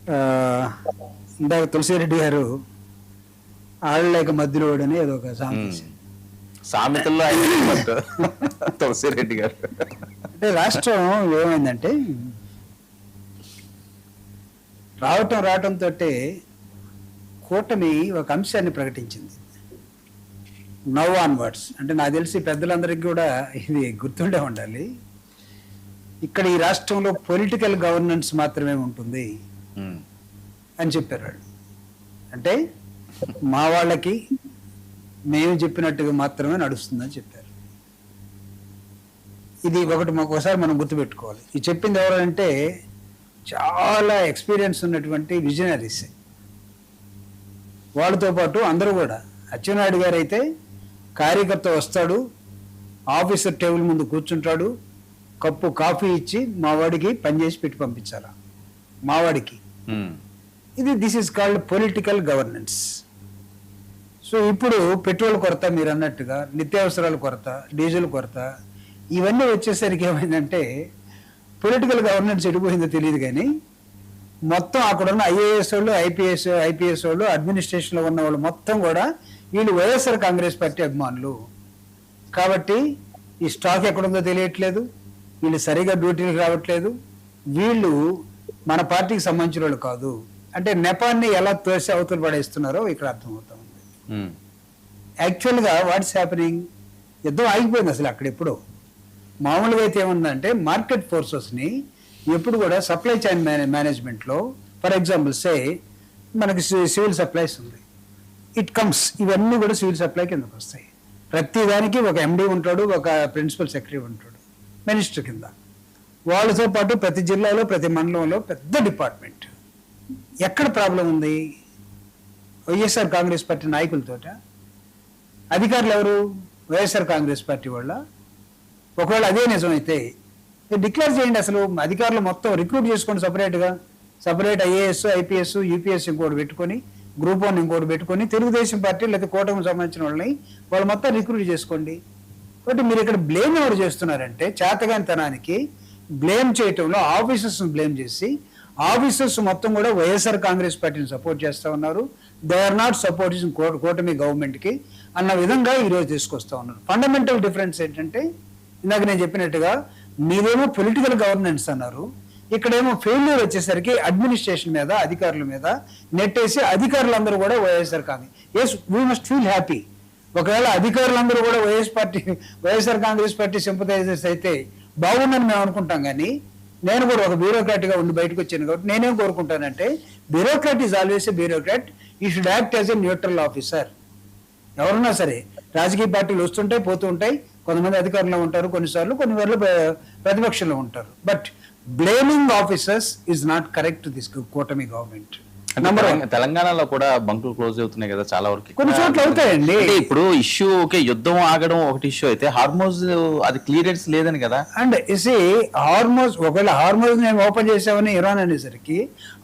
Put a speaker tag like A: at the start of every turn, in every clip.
A: ఆ, ఇందాక తులసిరెడ్డి గారు ఆడలేక మధ్యలోడని ఏదో ఒక సామెత.
B: సామెతల్లో ఆయన expert. తులసిరెడ్డి గారు.
A: అంటే రాష్ట్రం ఏమైందంటే రావటంతో కూటమి ఒక అంశాన్ని ప్రకటించింది. నవ్ ఆన్వర్డ్స్ అంటే నాకు తెలిసి పెద్దలందరికీ కూడా ఇది గుర్తుండే ఉండాలి. ఇక్కడ ఈ రాష్ట్రంలో పొలిటికల్ గవర్నెన్స్ మాత్రమే ఉంటుంది అని చెప్పారు వాళ్ళు. అంటే మా వాళ్ళకి మేము చెప్పినట్టుగా మాత్రమే నడుస్తుందని చెప్పారు. ఇది ఒకసారి మనం గుర్తుపెట్టుకోవాలి. ఇది చెప్పింది ఎవరంటే చాలా ఎక్స్పీరియన్స్ ఉన్నటువంటి విజనరీస్. వాళ్ళతో పాటు అందరూ కూడా, అచ్చెన్నాయుడు గారు అయితే కార్యకర్త వస్తాడు, ఆఫీసర్ టేబుల్ ముందు కూర్చుంటాడు, కప్పు కాఫీ ఇచ్చి మా వాడికి పనిచేసి పెట్టి పంపించాలా మా వాడికి. This is called political governance. So ఇప్పుడు పెట్రోల్ కొరత, మీరు అన్నట్టుగా నిత్యావసరాల కొరత, డీజిల్ కొరత, ఇవన్నీ వచ్చేసరికి ఏమైందంటే పొలిటికల్ గవర్నెన్స్ ఎడిపోయిందో తెలియదు కానీ మొత్తం అక్కడ ఉన్న ఐఏఎస్ వాళ్ళు, ఐపీఎస్ వాళ్ళు, అడ్మినిస్ట్రేషన్లో ఉన్న వాళ్ళు మొత్తం కూడా వీళ్ళు వైఎస్ఆర్ కాంగ్రెస్ పార్టీ అభిమానులు కాబట్టి ఈ స్టాక్ ఎక్కడుందో తెలియట్లేదు, వీళ్ళు సరిగా డ్యూటీలకు రావట్లేదు, వీళ్ళు మన పార్టీకి సంబంధించిన వాళ్ళు కాదు అంటే నెపాన్ని ఎలా తోసి అవతల పడేస్తున్నారో ఇక్కడ అర్థమవుతా ఉంది. యాక్చువల్గా వాట్స్ హ్యాపెనింగ్, యుద్ధం ఆగిపోయింది అసలు అక్కడ. ఎప్పుడో మామూలుగా అయితే ఏముందంటే మార్కెట్ ఫోర్సెస్ని ఎప్పుడు కూడా సప్లై చైన్ మేనేజ్మెంట్లో, ఫర్ ఎగ్జాంపుల్ సే మనకి సివిల్ సప్లైస్ ఉంది, ఇట్ కమ్స్, ఇవన్నీ కూడా సివిల్ సప్లై కిందకు వస్తాయి. ప్రతి దానికి ఒక ఎండి ఉంటాడు, ఒక ప్రిన్సిపల్ సెక్రటరీ ఉంటాడు మినిస్టర్ కింద. వాళ్ళతో పాటు ప్రతి జిల్లాలో ప్రతి మండలంలో పెద్ద డిపార్ట్మెంట్. ఎక్కడ ప్రాబ్లం ఉంది? వైఎస్ఆర్ కాంగ్రెస్ పార్టీ నాయకులతోట. అధికారులు ఎవరు? వైఎస్ఆర్ కాంగ్రెస్ పార్టీ వాళ్ళ. ఒకవేళ అదే నిజమైతే డిక్లేర్ చేయండి. అసలు అధికారులు మొత్తం రిక్రూట్ చేసుకోండి సపరేట్ ఐఏఎస్, ఐపీఎస్, యూపీఎస్ ఇంకోటి పెట్టుకొని, గ్రూప్ 1 ఇంకోటి పెట్టుకొని, తెలుగుదేశం పార్టీ లేదా కూటమికి సంబంధించిన వాళ్ళని వాళ్ళు మొత్తం రిక్రూట్ చేసుకోండి. కాబట్టి మీరు ఇక్కడ బ్లేమ్ ఎవరు చేస్తున్నారంటే చేతగానితనానికి బ్లేమ్ చేయటంలో ఆఫీసర్స్ని బ్లేమ్ చేసి, ఆఫీసర్స్ మొత్తం కూడా వైఎస్ఆర్ కాంగ్రెస్ పార్టీని సపోర్ట్ చేస్తూ ఉన్నారు, దే ఆర్ నాట్ సపోర్టింగ్ కూటమి గవర్నమెంట్కి అన్న విధంగా ఈరోజు తీసుకొస్తా ఉన్నారు. ఫండమెంటల్ డిఫరెన్స్ ఏంటంటే ఇందాక నేను చెప్పినట్టుగా మీరేమో పొలిటికల్ గవర్నెన్స్ అన్నారు, ఇక్కడేమో ఫెయిల్యూర్ వచ్చేసరికి అడ్మినిస్ట్రేషన్ మీద, అధికారుల మీద నెట్టేసి అధికారులందరూ కూడా YSR Congress. Yes, we must feel happy. ఒకవేళ అధికారులందరూ కూడా వైఎస్ఆర్ కాంగ్రెస్ పార్టీ సింపథైజర్స్ అయితే బాగుందని మేము అనుకుంటాం. కానీ నేను కూడా ఒక బ్యూరోక్రాట్గా ఉండి బయటకు వచ్చాను కాబట్టి నేనేం కోరుకుంటానంటే bureaucrat is always a bureaucrat, he should act as a neutral officer. ఎవరున్నా సరే రాజకీయ పార్టీలు వస్తుంటాయి, పోతూ ఉంటాయి, కొంతమంది అధికారంలో ఉంటారు, కొన్నిసార్లు కొన్ని వాళ్ళు ప్రతిపక్షంలో ఉంటారు. But blaming officers is not correct this కూటమి గవర్నమెంట్.
B: తెలంగాణలో కూడా బంకులు క్లోజ్ అవుతున్నాయి కదా చాలా వరకు,
A: కొన్ని చోట్ల అవుతాయండి.
B: ఇప్పుడు ఇష్యూ ఓకే, యుద్ధం ఆగడం ఒకటి ఇష్యూ అయితే హార్మోజ్ అది క్లియరెన్స్ లేదని కదా.
A: అండ్ ఇసి హార్మోజ్, ఒకవేళ హార్మోజ్ నేను ఓపెన్ చేసామని ఇరాన్ అనేసరికి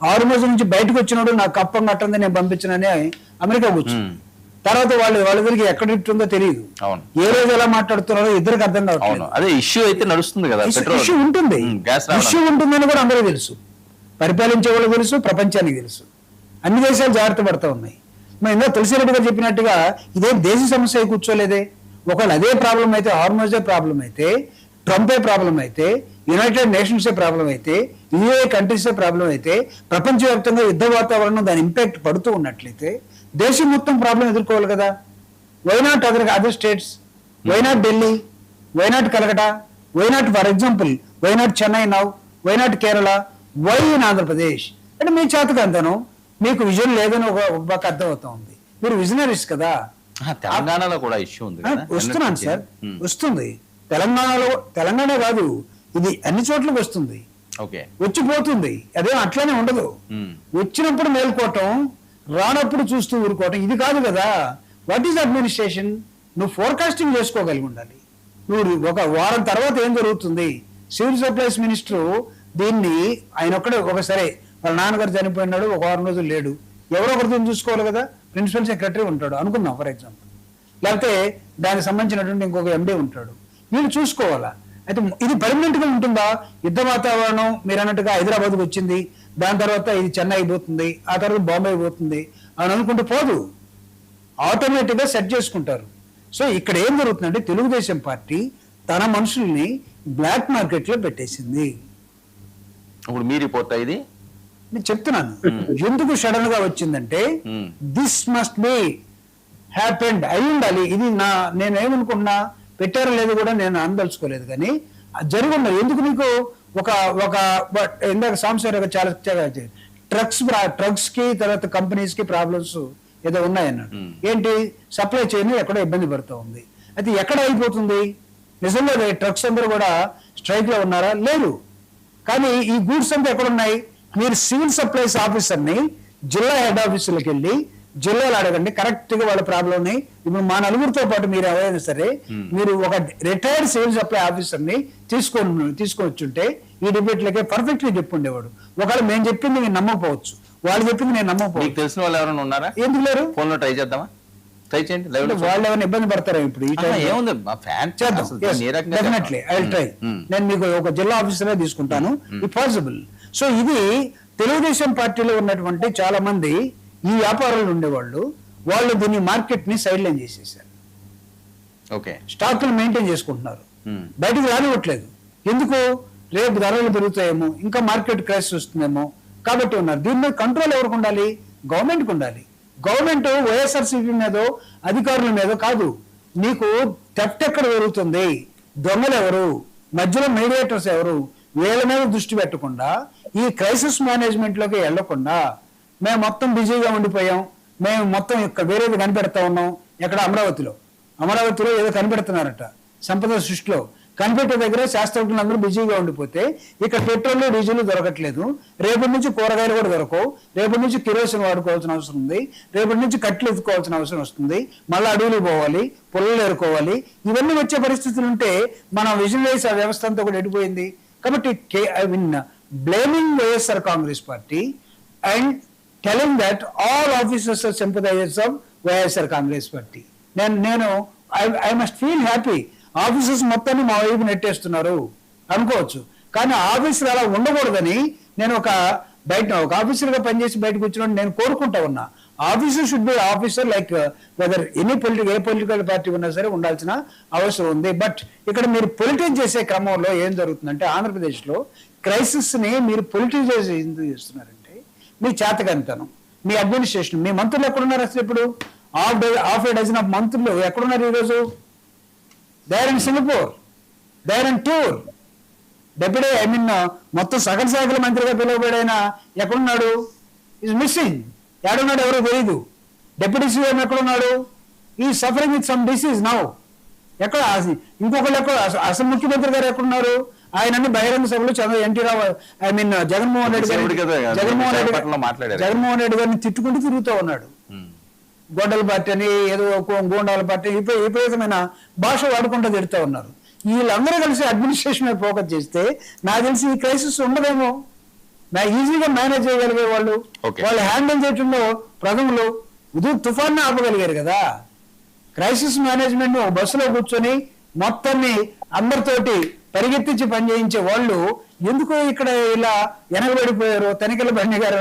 A: హార్మోజ్ నుంచి బయటకు వచ్చినప్పుడు నాకు కప్పం కట్టింది నేను పంపించినని అమెరికా కూర్చుంది. తర్వాత వాళ్ళిద్దరికి ఎక్కడ ఉందో తెలియదు, ఏ రోజు ఎలా మాట్లాడుతున్నారో ఇద్దరికి అర్థం కావట్లేదు.
B: అదే ఇష్యూ అయితే నడుస్తుంది కదా,
A: ఇష్యూ ఉంటుంది, ఇష్యూ ఉంటుందని కూడా అందరూ తెలుసు, పరిపాలించే వాళ్ళు తెలుసు, ప్రపంచానికి తెలుసు, అన్ని దేశాలు జాగ్రత్త పడుతూ ఉన్నాయి. మరి ఇందా తులసిరెడ్డి గారు చెప్పినట్టుగా ఇదే దేశ సమస్య కూర్చోలేదే. ఒకవేళ అదే ప్రాబ్లం అయితే, హార్మోజే ప్రాబ్లం అయితే, ట్రంపే ప్రాబ్లం అయితే, యునైటెడ్ నేషన్సే ప్రాబ్లం అయితే, యూఏ కంట్రీసే ప్రాబ్లం అయితే, ప్రపంచవ్యాప్తంగా యుద్ధ వాతావరణం దాని ఇంపాక్ట్ పడుతూ ఉన్నట్లయితే దేశం మొత్తం ప్రాబ్లం ఎదుర్కోవాలి కదా. Why not other states, why not Delhi, why not Kolkata, why not for example why not Chennai now, why not Kerala, why in Andhra Pradesh. అంటే మీ చేతకంతను మీకు విజన్ లేదని ఒక అర్థం అవుతా ఉంది. మీరు విజనరీస్ కదా.
B: తెలంగాణలో కూడా ఇష్యూ ఉంది,
A: వస్తున్నాను సార్, వస్తుంది. తెలంగాణ కాదు, ఇది అన్ని చోట్లకి వస్తుంది, వచ్చిపోతుంది. అదే అట్లనే ఉండదు. వచ్చినప్పుడు మేల్కోవటం, రానప్పుడు చూస్తూ ఊరుకోవటం ఇది కాదు కదా. What is administration? నువ్వు ఫోర్కాస్టింగ్ చేసుకోగలిగి ఉండాలి. నువ్వు ఒక వారం తర్వాత ఏం జరుగుతుంది, సివిల్ సప్లైస్ మినిస్టరు దీన్ని ఆయన ఒక్కడే ఒకసారి వాళ్ళ నాన్నగారు చనిపోయినాడు, ఒక వారం రోజులు లేడు, ఎవరో ఒకరితో చూసుకోవాలి కదా. ప్రిన్సిపల్ సెక్రటరీ ఉంటాడు అనుకుందాం ఫర్ ఎగ్జాంపుల్, లేకపోతే దానికి సంబంధించినటువంటి ఇంకొక ఎండీ ఉంటాడు, వీళ్ళు చూసుకోవాలా. అయితే ఇది పర్మనెంట్ గా ఉంటుందా? యుద్ధ వాతావరణం మీరు అన్నట్టుగా హైదరాబాద్కి వచ్చింది, దాని తర్వాత ఇది చెన్నై పోతుంది, ఆ తర్వాత బాంబే పోతుంది అని అనుకుంటూ పోదు, ఆటోమేటిక్గా సెట్ చేసుకుంటారు. సో ఇక్కడ ఏం జరుగుతుందంటే తెలుగుదేశం పార్టీ తన మనుషుల్ని బ్లాక్ మార్కెట్లో పెట్టేసింది.
B: ఇప్పుడు మీ రిపోర్ట్ ఇది
A: నేను చెప్తున్నాను ఎందుకు సడన్ గా వచ్చిందంటే దిస్ మస్ట్ బి హ్యాపెండ్ అయి ఉండాలి. ఇది నేను ఏమనుకున్నా పెట్టారో లేదు కూడా నేను అనదలుచుకోలేదు, కానీ జరుగున్నది. ఎందుకు మీకు ఒక ఒక ఇందాక సాంసర్ చాలా డ్రగ్స్ కి తర్వాత కంపెనీస్ కి ప్రాబ్లమ్స్ ఏదో ఉన్నాయన్నాడు. ఏంటి సప్లై చైన్ ఎక్కడో ఇబ్బంది పడుతూ ఉంది. అయితే ఎక్కడ అయిపోతుంది? నిజంగా ట్రక్స్ అందరూ కూడా స్ట్రైక్ లో ఉన్నారా? లేరు. కానీ ఈ గూడ్స్ అంతా ఎక్కడ ఉన్నాయి? మీరు సివిల్ సప్లైస్ ఆఫీసర్ని జిల్లా హెడ్ ఆఫీసులకు వెళ్ళి జిల్లాలో అడగండి, కరెక్ట్ గా వాళ్ళ ప్రాబ్లం ఉన్నాయి. ఇప్పుడు మా నలుగురితో పాటు మీరు ఎవరైనా సరే మీరు ఒక రిటైర్డ్ సివిల్ సప్లై ఆఫీసర్ని తీసుకొచ్చుంటే ఈ డిబేట్లకే పర్ఫెక్ట్ గా చెప్పుండేవాడు. ఒకవేళ మేము చెప్పింది నేను నమ్మకపోవచ్చు, వాళ్ళు చెప్పింది నేను నమ్మకపోవచ్చు.
B: తెలిసిన వాళ్ళు ఎవరైనా ఉన్నారా?
A: ఎందుకు లేరు?
B: ఫోన్ లో ట్రై చేద్దామా? ట్రై చేయండి.
A: వాళ్ళు ఏమైనా ఇబ్బంది పడతారా? ఇప్పుడు ఈ టైం
B: ఏముంది
A: డెఫినెట్లీ ఐ విల్ ట్రై. నేను మీకు ఒక జిల్లా ఆఫీసర్ తీసుకుంటాను ఇఫ్ పాసిబుల్. సో ఇది తెలుగుదేశం పార్టీలో ఉన్నటువంటి చాలా మంది ఈ వ్యాపారాలు ఉండేవాళ్ళు, వాళ్ళు దీన్ని మార్కెట్ ని సైడ్ లైన్ చేసేసారు.
B: ఓకే,
A: స్టాక్లు మెయింటైన్ చేసుకుంటున్నారు, బయటకు రానివ్వట్లేదు. ఎందుకు? రేపు ధరలు పెరుగుతాయేమో, ఇంకా మార్కెట్ క్రైసిస్ వస్తుందేమో కాబట్టి ఉన్నారు. దీని మీద కంట్రోల్ ఎవరికి ఉండాలి? గవర్నమెంట్కి ఉండాలి. గవర్నమెంట్ వైఎస్ఆర్సీపీ మీదో అధికారుల మీదో కాదు. నీకు థెఫ్ట్ ఎక్కడ జరుగుతుంది, దొంగలు ఎవరు, మధ్యలో మీడియేటర్స్ ఎవరు, వీళ్ళ మీద దృష్టి పెట్టకుండా ఈ క్రైసిస్ మేనేజ్మెంట్ లోకి వెళ్లకుండా మేము మొత్తం బిజీగా ఉండిపోయాం, మేము మొత్తం వేరేది కనిపెడతా ఉన్నాం. ఎక్కడ? అమరావతిలో ఏదో కనిపెడుతున్నారట సంపద సృష్టిలో. కనిపెట్టే దగ్గర శాస్త్రజ్ఞులు అందరూ బిజీగా ఉండిపోతే ఇక్కడ పెట్రోల్ డీజిల్ దొరకట్లేదు. రేపటి నుంచి కూరగాయలు కూడా దొరకవు, రేపటి నుంచి కిరోసిన్ వాడుకోవాల్సిన అవసరం ఉంది, రేపటి నుంచి కట్టెలు ఎత్తుకోవాల్సిన అవసరం వస్తుంది, మళ్ళీ అడవులు పోవాలి, పొలాలు ఏరుకోవాలి. ఇవన్నీ వచ్చే పరిస్థితులు ఉంటే మన విజువలైజ్ ఆ వ్యవస్థ అంతా కూడా ఎడిపోయింది. కాబట్టి I mean blaming YSR Congress Party and telling that all officers are sympathisers of YSR Congress Party. నేను I must feel happy. Officers మొత్తాన్ని మా వైపు నెట్టేస్తున్నారు అనుకోవచ్చు, కానీ ఆఫీసర్ అలా ఉండకూడదని నేను ఒక ఆఫీసర్గా పనిచేసి బయటకు వచ్చిన నేను కోరుకుంటా ఉన్నా. Officer should be officer like whether a political party ఉన్నా సరే ఉండాల్సిన అవసరం ఉంది. బట్ ఇక్కడ మీరు పొలిటిక్ చేసే క్రమంలో ఏం జరుగుతుందంటే ఆంధ్రప్రదేశ్లో క్రైసిస్ ని మీరు పొలిటిసైజ్ ఎందుకు చేస్తున్నారంటే మీ చేతకంతనం, మీ అడ్మినిస్ట్రేషన్, మీ మంత్రులు ఎక్కడున్నారు? అసలు ఇప్పుడు హాఫ్ ఏ డజన్ ఆఫ్ మంత్రులు ఎక్కడున్నారు ఈరోజు? There in Singapore, there in tour. Deputy మొత్తం సకల శాఖల మంత్రిగా పిలువబడైన ఎక్కడున్నాడు? Is missing. ఎక్కడున్నాడు ఎవరో తెలియదు. డిప్యూటీ సీఎం ఎక్కడున్నాడు? ఈ suffering with some disease now. ఎక్కడ? ఇంకొకళ్ళు ఎక్కడ? అసలు ముఖ్యమంత్రి గారు ఎక్కడున్నారు? ఆయన అన్ని బహిరంగ సభలు ఎన్టీ రావు జగన్మోహన్ రెడ్డి గారిని తిట్టుకుంటూ తిరుగుతూ ఉన్నాడు. గొడ్డల పార్టీ అని ఏదో గోండాల పార్టీ విపరీతమైన భాష వాడుకుంటూ తిడుతూ ఉన్నారు. వీళ్ళందరూ కలిసి అడ్మినిస్ట్రేషన్ మీద ఫోకస్ చేస్తే నాకు తెలిసి ఈ క్రైసిస్ ఉండదేమో. ఈజీగా మేనేజ్ చేయగలిగే వాళ్ళు హ్యాండిల్ చేయటంలో ప్రథములు తుఫాన్ని ఆపగలిగారు కదా. క్రైసిస్ మేనేజ్మెంట్ బస్సులో కూర్చొని మొత్తాన్ని అందరితోటి పరిగెత్తించి పనిచేయించే వాళ్ళు ఎందుకు ఇక్కడ ఇలా వెనకబడిపోయారు? తనిఖీల బండి గారు